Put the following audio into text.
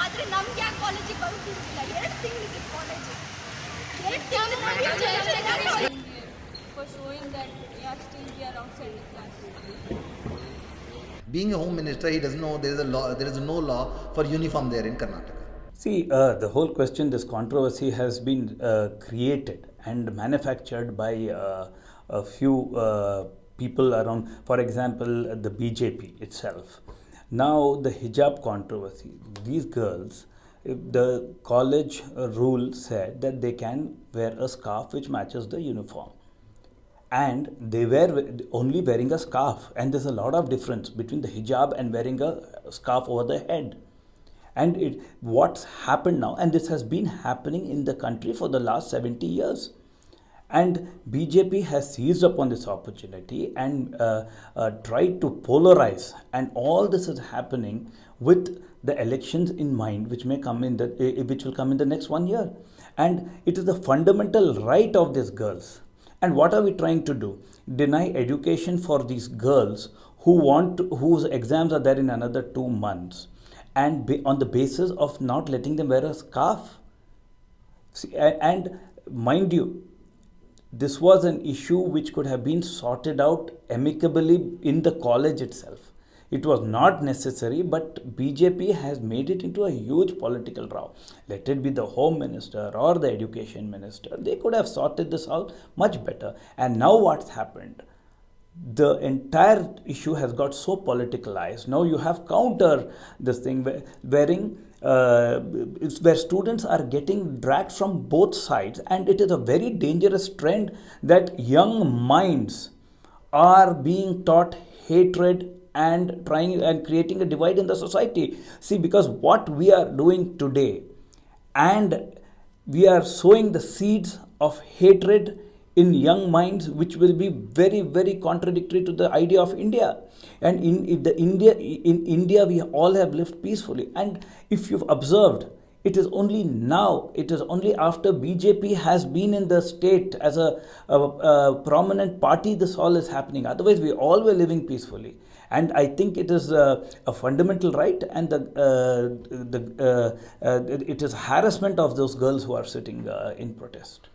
ಆದರೆ ನಮ್ಗೆ ಯಾಕೆ ಕಾಲೇಜಿಗೆ ಬರುತ್ತಿಲ್ಲ? 2 ತಿಂಗಳಿಗೆ ಕಾಲೇಜ್ 2 ತಿಂಗಳು for showing that still we are outside the class. Being a home minister, he doesn't know there is no law for uniform there in Karnataka. See, the whole question, this controversy has been created and manufactured by a few people around, for example, the BJP itself. Now, the hijab controversy, these girls, the college rule said that they can wear a scarf which matches the uniform. And they were only wearing a scarf, and there's a lot of difference between the hijab and wearing a scarf over the head. And what's happened now, and this has been happening in the country for the last 70 years. And BJP has seized upon this opportunity and tried to polarize. And all this is happening with the elections in mind, which will come in the next 1 year. And it is the fundamental right of these girls. And what are we trying to do? Deny education for these girls whose exams are there in another 2 months. And on the basis of not letting them wear a scarf. See, and mind you, this was an issue which could have been sorted out amicably in the college itself. It was not necessary, but BJP has made it into a huge political row. Let it be the home minister or the education minister. They could have sorted this out much better. And now what's happened? The entire issue has got so politicalized. Now you have counter this thing where students are getting dragged from both sides, and it is a very dangerous trend that young minds are being taught hatred and creating a divide in the society. See, because what we are doing today, and we are sowing the seeds of hatred in young minds, which will be very, very contradictory to the idea of India. And in India, we all have lived peacefully. And if you've observed, it is only now, it is only after BJP has been in the state as a prominent party, this all is happening. Otherwise, we all were living peacefully. And I think it is a fundamental right, and it is harassment of those girls who are sitting in protest.